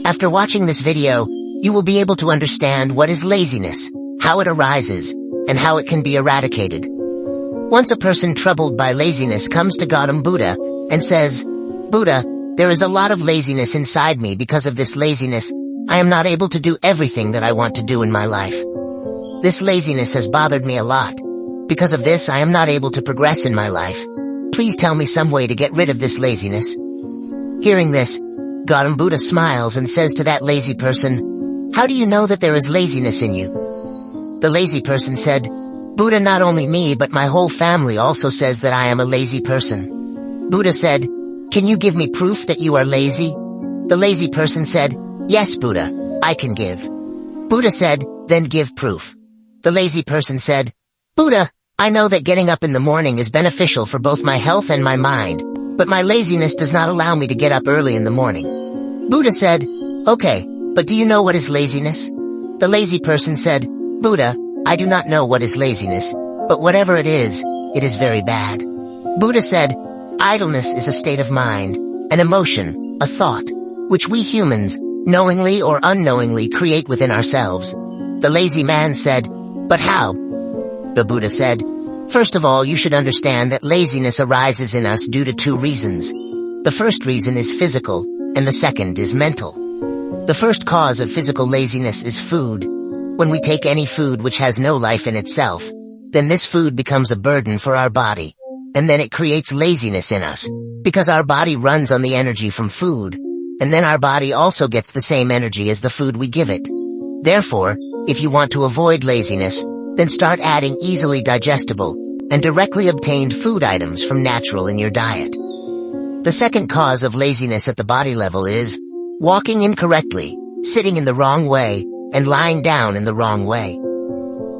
After watching this video, you will be able to understand what is laziness, how it arises, and how it can be eradicated. Once a person troubled by laziness comes to Gautam Buddha and says, "Buddha, there is a lot of laziness inside me. Because of this laziness, I am not able to do everything that I want to do in my life. This laziness has bothered me a lot. Because of this, I am not able to progress in my life. Please tell me some way to get rid of this laziness." Hearing this, Gautam Buddha smiles and says to that lazy person, "How do you know that there is laziness in you?" The lazy person said, "Buddha, not only me but my whole family also says that I am a lazy person." Buddha said, "Can you give me proof that you are lazy?" The lazy person said, "Yes, Buddha, I can give." Buddha said, "Then give proof." The lazy person said, "Buddha, I know that getting up in the morning is beneficial for both my health and my mind, but my laziness does not allow me to get up early in the morning." Buddha said, "Okay, but do you know what is laziness?" The lazy person said, "Buddha, I do not know what is laziness, but whatever it is very bad." Buddha said, "Idleness is a state of mind, an emotion, a thought, which we humans, knowingly or unknowingly, create within ourselves." The lazy man said, "But how?" The Buddha said, "First of all, you should understand that laziness arises in us due to two reasons. The first reason is physical, and the second is mental. The first cause of physical laziness is food. When we take any food which has no life in itself, then this food becomes a burden for our body, and then it creates laziness in us, because our body runs on the energy from food, and then our body also gets the same energy as the food we give it. Therefore, if you want to avoid laziness, then start adding easily digestible and directly obtained food items from natural in your diet." The second cause of laziness at the body level is walking incorrectly, sitting in the wrong way, and lying down in the wrong way.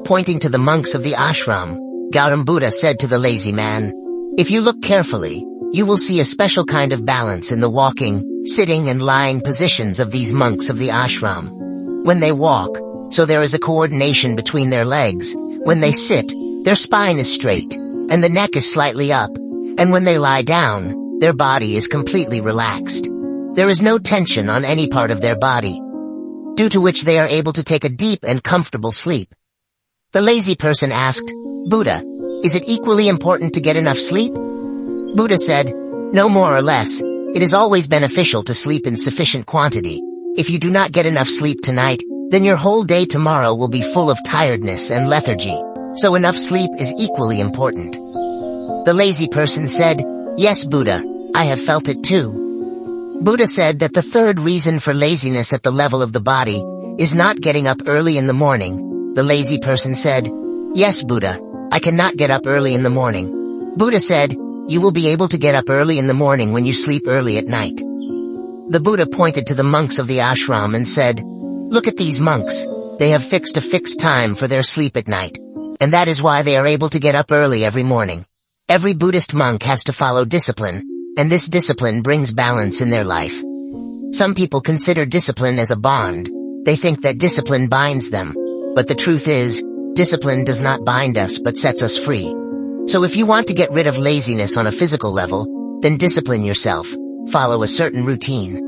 Pointing to the monks of the ashram, Gautam Buddha said to the lazy man, "If you look carefully, you will see a special kind of balance in the walking, sitting and lying positions of these monks of the ashram. When they walk, so there is a coordination between their legs. When they sit, their spine is straight, and the neck is slightly up, and when they lie down, their body is completely relaxed. There is no tension on any part of their body, due to which they are able to take a deep and comfortable sleep." The lazy person asked, "Buddha, is it equally important to get enough sleep?" Buddha said, "No more or less. It is always beneficial to sleep in sufficient quantity. If you do not get enough sleep tonight, then your whole day tomorrow will be full of tiredness and lethargy. So enough sleep is equally important." The lazy person said, "Yes, Buddha, I have felt it too." Buddha said that the third reason for laziness at the level of the body is not getting up early in the morning. The lazy person said, "Yes, Buddha, I cannot get up early in the morning." Buddha said, "You will be able to get up early in the morning when you sleep early at night." The Buddha pointed to the monks of the ashram and said, "Look at these monks. They have fixed a fixed time for their sleep at night, and that is why they are able to get up early every morning. Every Buddhist monk has to follow discipline, and this discipline brings balance in their life. Some people consider discipline as a bond. They think that discipline binds them, but the truth is, discipline does not bind us but sets us free. So if you want to get rid of laziness on a physical level, then discipline yourself. Follow a certain routine."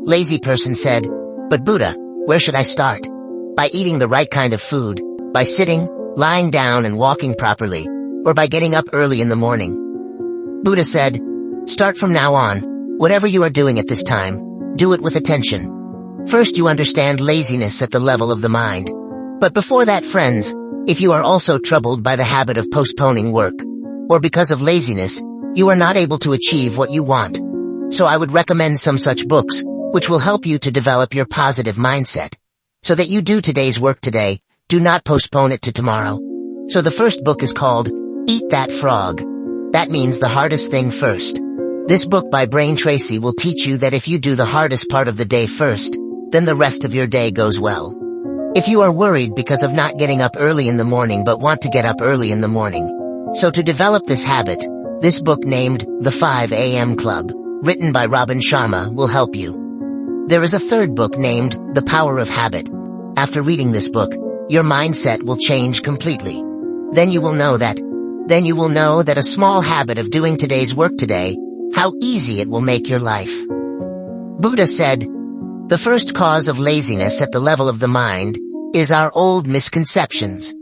Lazy person said, "But Buddha, where should I start? By eating the right kind of food, by sitting, lying down and walking properly, or by getting up early in the morning?" Buddha said, "Start from now on. Whatever you are doing at this time, do it with attention. First you understand laziness at the level of the mind. But before that, friends, if you are also troubled by the habit of postponing work, or because of laziness, you are not able to achieve what you want. So I would recommend some such books, which will help you to develop your positive mindset, so that you do today's work today, do not postpone it to tomorrow. So the first book is called, Eat That Frog. That means the hardest thing first. This book by Brain Tracy will teach you that if you do the hardest part of the day first, then the rest of your day goes well. If you are worried because of not getting up early in the morning but want to get up early in the morning, so to develop this habit, this book named The 5 a.m. Club, written by Robin Sharma, will help you. There is a third book named The Power of Habit. After reading this book, your mindset will change completely. Then you will know that a small habit of doing today's work today, how easy it will make your life. Buddha said, The first cause of laziness at the level of the mind is our old misconceptions.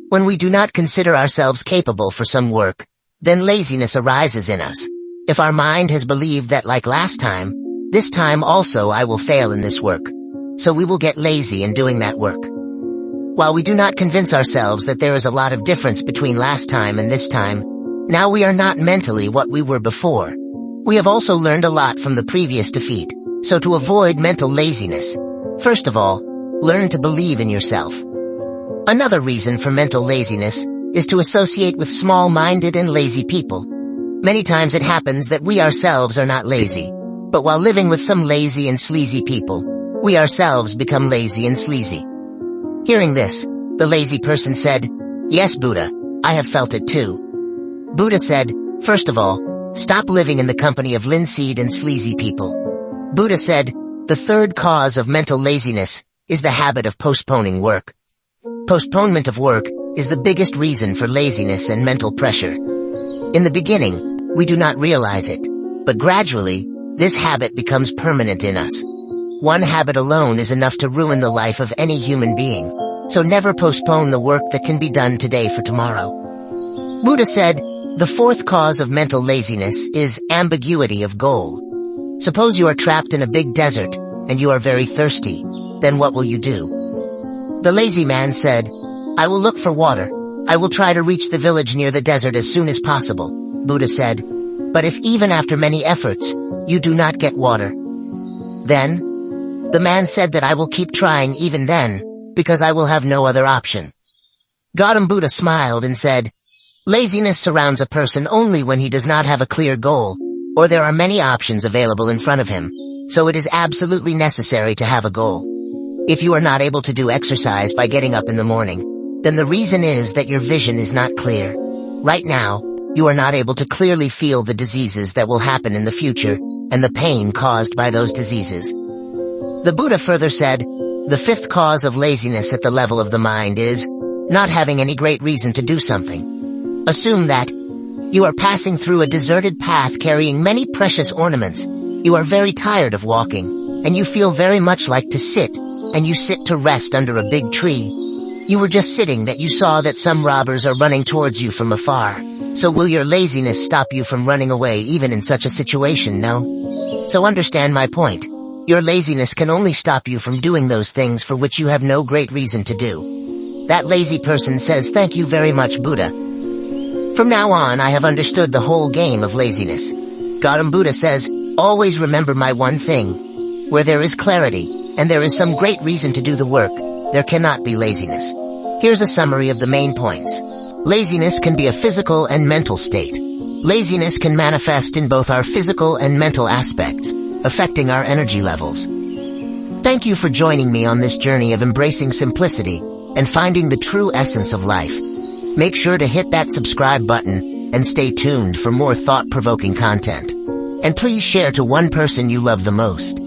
When we do not consider ourselves capable for some work, then laziness arises in us. If our mind has believed that like last time, this time also I will fail in this work, so we will get lazy in doing that work. While we do not convince ourselves that there is a lot of difference between last time and this time, now we are not mentally what we were before. We have also learned a lot from the previous defeat, so to avoid mental laziness, first of all, learn to believe in yourself. Another reason for mental laziness is to associate with small-minded and lazy people. Many times it happens that we ourselves are not lazy, but while living with some lazy and sleazy people, we ourselves become lazy and sleazy. Hearing this, the lazy person said, "Yes, Buddha, I have felt it too." Buddha said, "First of all, stop living in the company of linseed and sleazy people." Buddha said, "The third cause of mental laziness is the habit of postponing work." Postponement of work is the biggest reason for laziness and mental pressure. In the beginning, we do not realize it, but gradually, this habit becomes permanent in us. One habit alone is enough to ruin the life of any human being, so never postpone the work that can be done today for tomorrow. Buddha said, the fourth cause of mental laziness is ambiguity of goal. Suppose you are trapped in a big desert, and you are very thirsty, then what will you do? The lazy man said, "I will look for water. I will try to reach the village near the desert as soon as possible." Buddha said, "But if even after many efforts, you do not get water, then?" The man said that I will keep trying even then, because I will have no other option. Gautam Buddha smiled and said, laziness surrounds a person only when he does not have a clear goal, or there are many options available in front of him, so it is absolutely necessary to have a goal. If you are not able to do exercise by getting up in the morning, then the reason is that your vision is not clear. Right now, you are not able to clearly feel the diseases that will happen in the future, and the pain caused by those diseases. The Buddha further said, the fifth cause of laziness at the level of the mind is not having any great reason to do something. Assume that you are passing through a deserted path carrying many precious ornaments. You are very tired of walking, and you feel very much like to sit, and you sit to rest under a big tree. You were just sitting that you saw that some robbers are running towards you from afar. So will your laziness stop you from running away even in such a situation? No. So understand my point. Your laziness can only stop you from doing those things for which you have no great reason to do. That lazy person says, "Thank you very much, Buddha. From now on I have understood the whole game of laziness." Gautam Buddha says, always remember my one thing. Where there is clarity, and there is some great reason to do the work, there cannot be laziness. Here's a summary of the main points. Laziness can be a physical and mental state. Laziness can manifest in both our physical and mental aspects, affecting our energy levels. Thank you for joining me on this journey of embracing simplicity and finding the true essence of life. Make sure to hit that subscribe button and stay tuned for more thought-provoking content. And please share to one person you love the most.